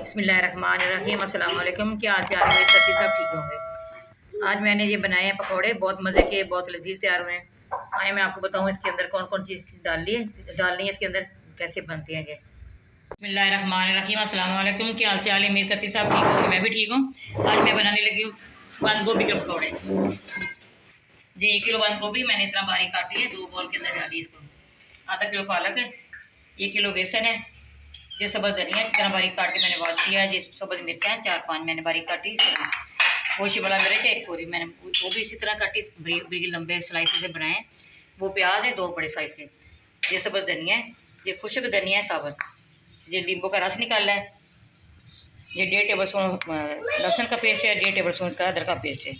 बिस्मिल्लाहिर्रहमानिर्रहीम। अस्सलाम वालेकुम। क्या हाल चाल है? सब ठीक होंगे। आज मैंने ये बनाए हैं पकौड़े, बहुत मज़े के, बहुत लजीज तैयार हुए हैं। आए मैं आपको बताऊँ इसके अंदर कौन कौन चीज़ डालनी है इसके अंदर, कैसे बनते हैं ये। बिस्मिल्लाहिर्रहमानिर्रहीम। अस्सलाम वालेकुम। क्या हाल चाल है? मेरे करती साहब ठीक होंगे, मैं भी ठीक हूँ। आज मैं बनाने लगी हूँ बंद गोभी के पकौड़े। ये 1 किलो बंद गोभी मैंने इस तरह बारीक काटी है, 2 बॉल के अंदर डाली इसको। आधा किलो पालक है, 1 किलो बेसन है, ये सब्ज़ धनिया इस तरह बारीक काट के मैंने वॉश किया है। ये सब्ज़ मिर्चा है 4-5 मैंने बारीक काटी इस तरह। वो शिमला मिर्च है 1 पूरी मैंने वो भी इसी तरह काटी, बरीक बरीक लंबे स्लाइस से बनाए। वो प्याज है 2 बड़े साइज़ के। ये सब्ज़ धनिया है, ये खुश्क धनिया है साबुत, ये नींबू का रस निकाला है, ये 1.5 टेबल स्पून लहसुन का पेस्ट है, 1.5 टेबल स्पून का अदरक का पेस्ट है।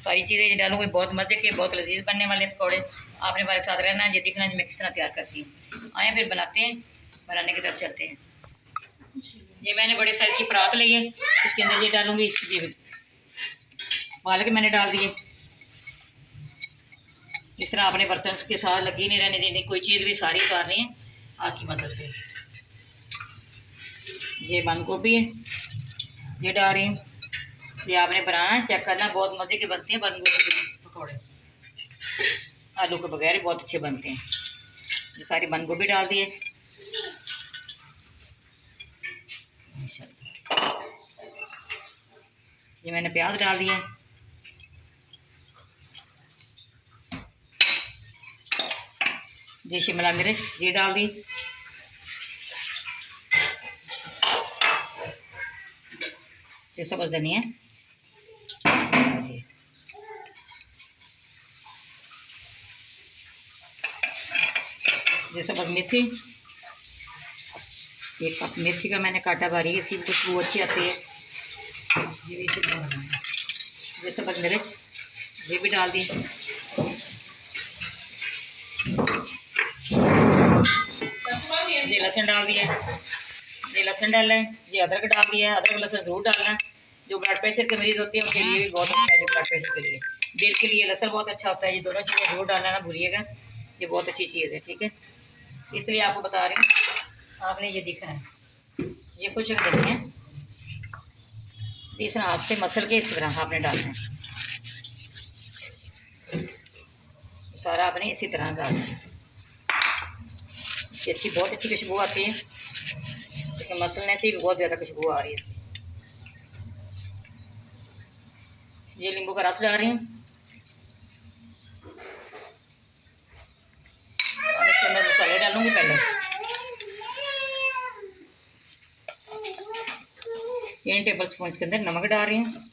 सारी चीज़ें ये डालूंगी, बहुत मज़े के, बहुत लजीज बनने वाले पकौड़े। आपने हमारे साथ रहना है, ये दिखना है मैं किस तरह तैयार करती हूँ। आए फिर बनाते हैं, बनाने की तरफ चलते हैं। ये मैंने बड़े साइज़ की परात ली है, इसके अंदर ये डालूंगी। ये पालक मैंने डाल दिए। इस तरह अपने बर्तन के साथ लगी नहीं रहने देनी, कोई चीज़ भी सारी उतारनी है आग की मदद से। ये बंद गोभी है, ये डाल रही हूँ। ये आपने बनाना है, चेक करना, बहुत मज़े के बनते हैं बंद गोभी के पकौड़े। आलू के बगैर बहुत अच्छे बनते हैं। ये सारी बंद गोभी डाल दिए। ये मैंने प्याज डाल दिया। ये शिमला मिर्च ये डाल दी। ये सब्ज़ धनिया, ये सब्ज़ मेथी, 1 कप मेथी का मैंने काटा बारीक, इसकी खुशबू अच्छी आती है। ये सब्ज़ मिर्च ये भी डाल दी। ये लहसुन डाल दिया, ये लहसुन डालना है, ये अदरक डाल दिया है। अदरक लहसुन ज़रूर डालना है, जो ब्लड प्रेशर के मरीज़ होते हैं उनके लिए भी बहुत अच्छा है। जो ब्लड प्रेशर के लिए, दिल के लिए लहसुन बहुत अच्छा होता है। ये दोनों चीज़ें ज़रूर डालना ना भूलिएगा, ये बहुत अच्छी चीज़ है, ठीक है। इसलिए आपको बता रही हूँ, आपने ये दिखना है। ये खुश्क धनिया इस तरह हाथ से मसल के इस तरह आपने डालना है, सारा आपने इसी तरह डालना है। इसकी बहुत अच्छी खुशबू आती है, लेकिन मसलने से भी बहुत ज़्यादा खुशबू आ रही है इसकी। ये नींबू का रस डाल रही हूँ और इसके अंदर मसाले डालूंगी। पहले 3 टेबल स्पून इसके अंदर नमक डाल रही हूँ।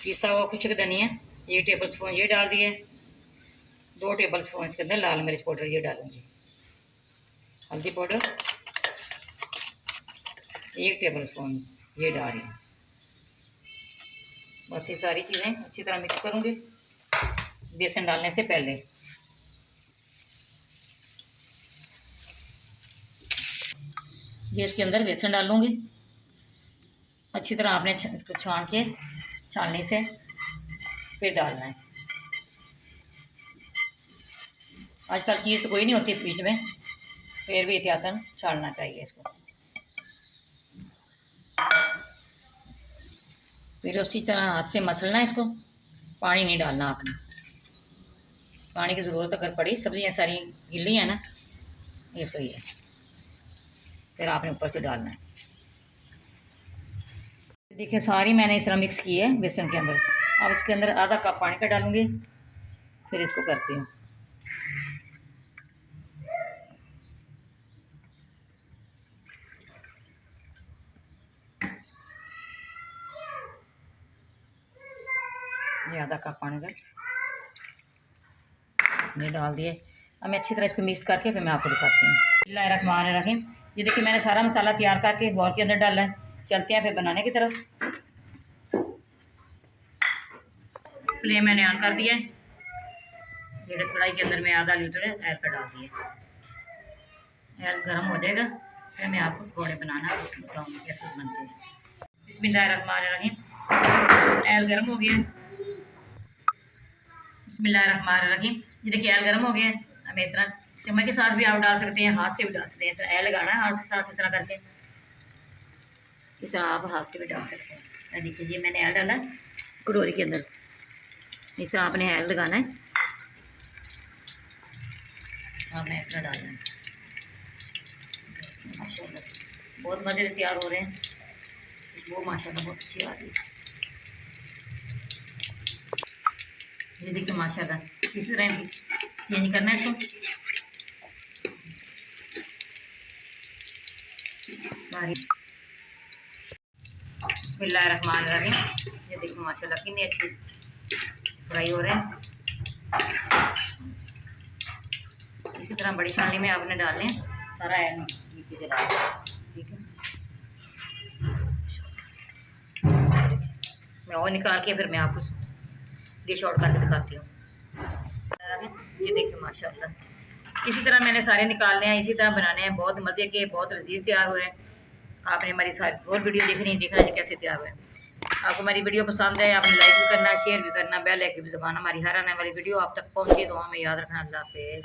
पिसा हुआ खुश्क धनिया 1 टेबल स्पून ये डाल दिए। 2 टेबल स्पून इसके अंदर लाल मिर्च पाउडर ये डालूंगी। हल्दी पाउडर 1 टेबल स्पून ये डाल रही हूँ। बस ये सारी चीज़ें अच्छी तरह मिक्स करूँगी बेसन डालने से पहले। ये इसके अंदर बेसन डालूँगी अच्छी तरह। आपने इसको छान के छाननी से फिर डालना है। आजकल चीज़ तो कोई नहीं होती बीच में, फिर भी एहतियातन छानना चाहिए इसको। फिर उसी तरह हाथ से मसलना है इसको, पानी नहीं डालना आपने। पानी की ज़रूरत अगर पड़ी, सब्जियाँ सारी गिल्ली है ना, ये सही है। फिर आपने ऊपर से डालना है। देखिए सारी मैंने इस तरह मिक्स की है बेसन के अंदर। अब इसके अंदर आधा कप पानी का डालूंगी, फिर इसको करती हूँ। ये आधा कप पानी का ये डाल दिए। अब मैं अच्छी तरह इसको मिक्स करके फिर मैं आपको दिखाती हूँ। बिस्मिल्लाहिर्रहमानिर्रहीम। ये देखिए मैंने सारा मसाला तैयार करके बॉल के अंदर डाला है। चलते हैं फिर बनाने की तरफ। फ्लेम मैंने ऑन कर दिया है। ये कढ़ाई के अंदर मैं आधा लीटर एयर का डाल दिया। एयर गर्म हो जाएगा फिर मैं आपको पकौड़े बनाना बताऊँगी कैसे बनते हैं। बिस्मिल्लाहिर्रहमानिर्रहीम। एयर गर्म हो गया। बिस्मिल्लाहिर्रहमानिर्रहीम। ये देखिए एयर गर्म हो गया है। अब मैं इस तरह चम्मच के साथ भी आप डाल सकते हैं, हाथ से भी डाल सकते हैं। इस तरह लगाना है हाथ के साथ, इस तरह करके इस तरह आप हाथ से भी डाल सकते हैं। देखिए ये मैंने ऐड डाला कटोरी के अंदर, इस तरह आपने ऐड लगाना है, आपने इस तरह डालना है। माशाल्लाह बहुत मज़े से तैयार हो रहे हैं, वो माशाल्लाह बहुत अच्छी आ रही है। ये देखिए माशाल्लाह इस तरह चेंज करना है इसको सारी। बिस्मिल्लाहिर्रहमानिर्रहीम। ये देखिए माशाल्लाह कितनी अच्छी फ्राई हो रहे हैं। इसी तरह बड़ी छाननी में आपने डालने सारा नीचे से डाल, ठीक है। मैं और निकाल के फिर मैं आपको डिश आउट करके दिखाती हूँ। ये देखिए माशाल्लाह इसी तरह मैंने सारे निकालने हैं, इसी तरह बनाने हैं। बहुत मज़े के, बहुत लजीज तैयार हुए हैं। आपने हमारी सारी और वीडियो देखना है कैसे तैयार हुए। आपको हमारी वीडियो पसंद है, आपने लाइक भी करना, शेयर भी करना, बेल आइकन भी दबाना। हमारी हर आने वाली वीडियो आप तक पहुँचे तो हमें याद रखना। अल्लाह हाफ़िज़।